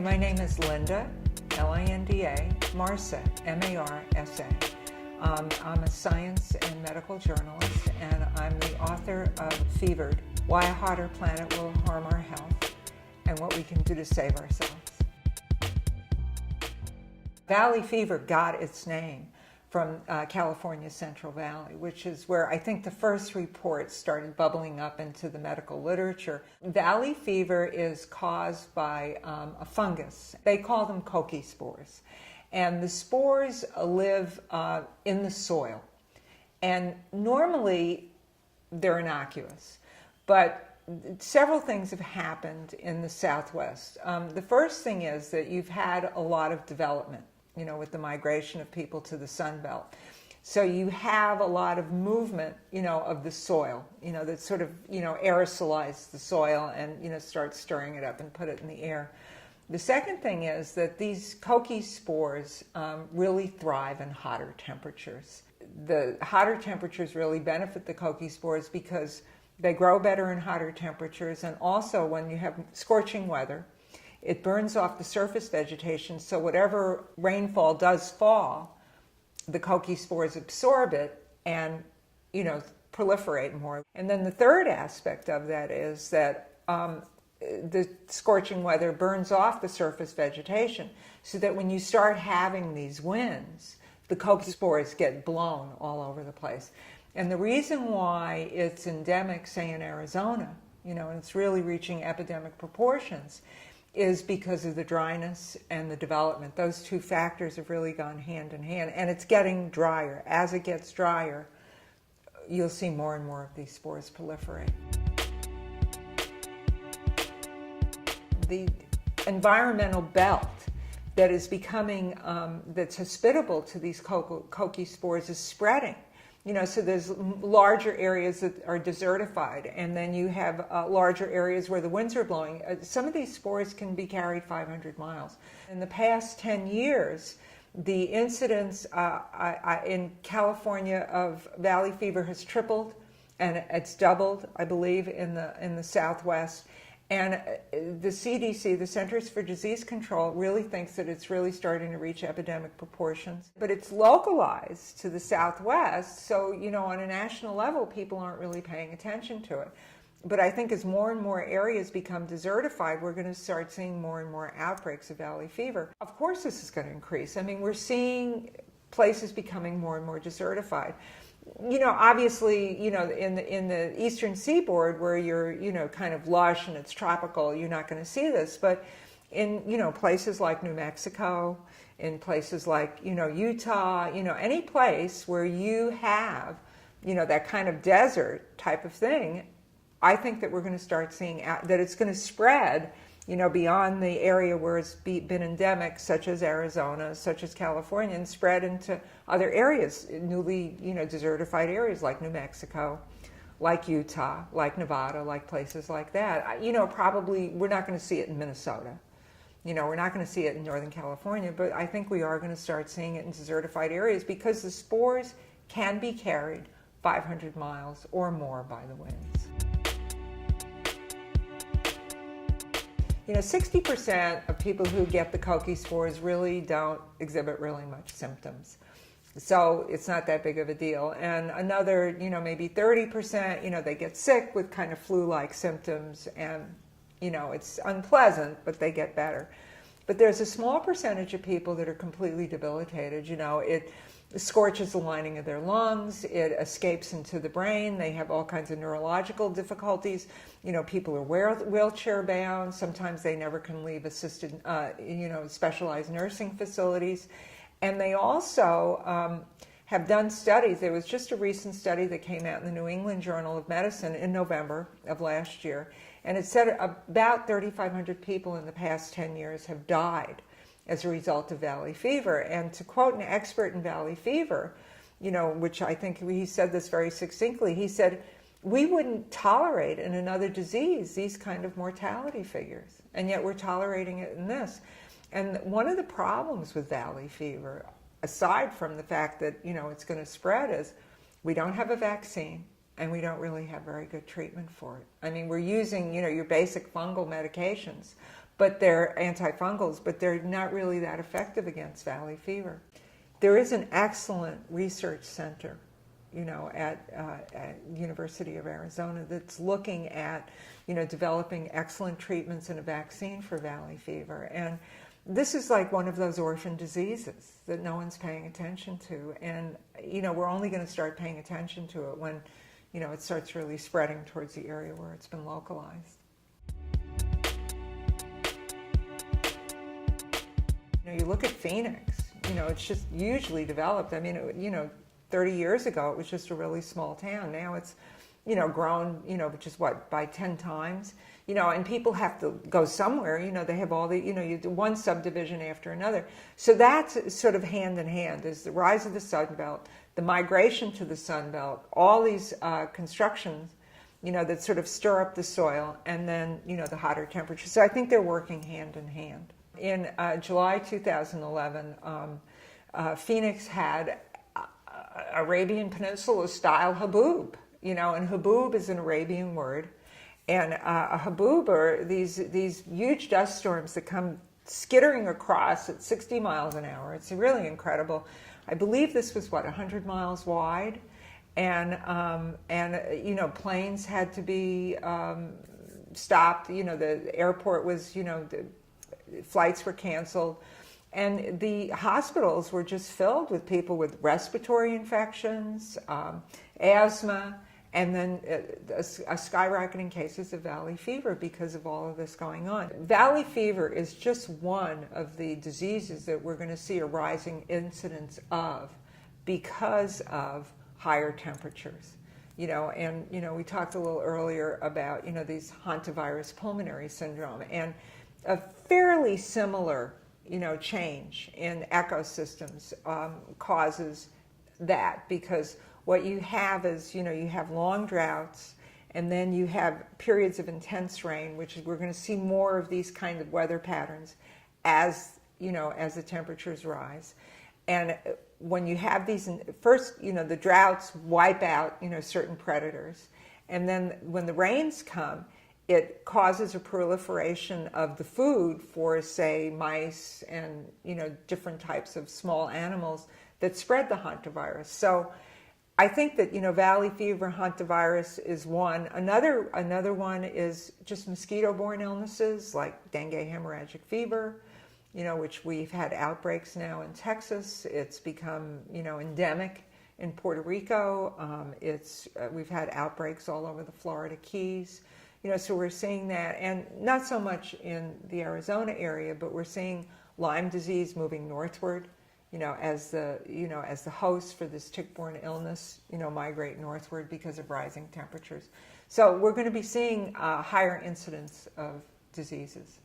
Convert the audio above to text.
My name is Linda, Linda Marsa, Marsa. I'm a science and medical journalist, and I'm the author of Fevered, Why a Hotter Planet Will Harm Our Health, and What We Can Do to Save Ourselves. Valley fever got its name from California's Central Valley, which is where I think the first reports started bubbling up into the medical literature. Valley fever is caused by a fungus. They call them coqui spores. And the spores live in the soil. And normally they're innocuous. But several things have happened in the Southwest. The first thing is that you've had a lot of development, with the migration of people to the Sun Belt. So you have a lot of movement, of the soil, that sort of, aerosolizes the soil and, starts stirring it up and put it in the air. The second thing is that these coqui spores really thrive in hotter temperatures. The hotter temperatures really benefit the coqui spores because they grow better in hotter temperatures, and also when you have scorching weather, it burns off the surface vegetation, so whatever rainfall does fall, the coqui spores absorb it and, proliferate more. And then the third aspect of that is that the scorching weather burns off the surface vegetation, so that when you start having these winds, the coqui spores get blown all over the place. And the reason why it's endemic, say in Arizona, and it's really reaching epidemic proportions, is because of the dryness and the development. Those two factors have really gone hand in hand, and it's getting drier. As it gets drier, you'll see more and more of these spores proliferate. The environmental belt that is becoming, that's hospitable to these coqui spores is spreading. So there's larger areas that are desertified, and then you have larger areas where the winds are blowing. Some of these spores can be carried 500 miles. In the past 10 years, the incidence in California of valley fever has tripled, and it's doubled, I believe, in the Southwest. And the CDC, the Centers for Disease Control, really thinks that it's really starting to reach epidemic proportions. But it's localized to the Southwest, so, on a national level, people aren't really paying attention to it. But I think as more and more areas become desertified, we're going to start seeing more and more outbreaks of valley fever. Of course this is going to increase. We're seeing places becoming more and more desertified. Obviously, in the eastern seaboard where you're, kind of lush and it's tropical, you're not going to see this. But in, places like New Mexico, in places like, Utah, any place where you have, that kind of desert type of thing, I think that we're going to start seeing that it's going to spread, beyond the area where it's been endemic, such as Arizona, such as California, and spread into other areas, newly, desertified areas like New Mexico, like Utah, like Nevada, like places like that. Probably we're not going to see it in Minnesota. We're not going to see it in Northern California, but I think we are going to start seeing it in desertified areas because the spores can be carried 500 miles or more by the winds. 60% of people who get the coqui spores really don't exhibit really much symptoms. So it's not that big of a deal. And another, maybe 30%, they get sick with kind of flu-like symptoms, and, it's unpleasant, but they get better. But there's a small percentage of people that are completely debilitated. It scorches the lining of their lungs, it escapes into the brain, they have all kinds of neurological difficulties. People are wheelchair bound, sometimes they never can leave assisted, specialized nursing facilities. And they also have done studies. There was just a recent study that came out in the New England Journal of Medicine in November of last year, and it said about 3,500 people in the past 10 years have died as a result of valley fever. And to quote an expert in valley fever, which I think he said this very succinctly, he said, we wouldn't tolerate in another disease these kind of mortality figures, and yet we're tolerating it in this. And one of the problems with valley fever, aside from the fact that, it's going to spread, is we don't have a vaccine. and we don't really have very good treatment for it. I mean, we're using, your basic fungal medications, but they're antifungals, but they're not really that effective against valley fever. There is an excellent research center, at University of Arizona that's looking at, developing excellent treatments and a vaccine for valley fever. And this is like one of those orphan diseases that no one's paying attention to. And, we're only going to start paying attention to it when, it starts really spreading towards the area where it's been localized. You look at Phoenix, it's just hugely developed. I mean, 30 years ago, it was just a really small town. Now it's, grown, just by 10 times, and people have to go somewhere, they have all the, you do one subdivision after another. So that's sort of hand in hand, is the rise of the Sun Belt, the migration to the Sun Belt, all these constructions, that sort of stir up the soil, and then, the hotter temperatures. So I think they're working hand in hand. In July 2011, Phoenix had Arabian Peninsula style haboob, and haboob is an Arabian word, and a haboob are these huge dust storms that come skittering across at 60 miles an hour. It's really incredible. I believe this was 100 miles wide, and planes had to be stopped. The airport was, the flights were canceled. And the hospitals were just filled with people with respiratory infections, asthma, and then a skyrocketing cases of valley fever because of all of this going on. Valley fever is just one of the diseases that we're going to see a rising incidence of because of higher temperatures. We talked a little earlier about, these hantavirus pulmonary syndrome, and a fairly similar change in ecosystems causes that, because what you have is, you have long droughts, and then you have periods of intense rain, which is, we're going to see more of these kind of weather patterns as, as the temperatures rise. And when you have these, first, the droughts wipe out, certain predators. And then when the rains come, it causes a proliferation of the food for, say, mice and, different types of small animals that spread the hantavirus. So I think that, valley fever, hantavirus is one. Another one is just mosquito-borne illnesses like dengue hemorrhagic fever, which we've had outbreaks now in Texas. It's become, endemic in Puerto Rico. We've had outbreaks all over the Florida Keys. So we're seeing that, and not so much in the Arizona area, but we're seeing Lyme disease moving northward, as the hosts for this tick-borne illness, migrate northward because of rising temperatures. So we're going to be seeing higher incidence of diseases.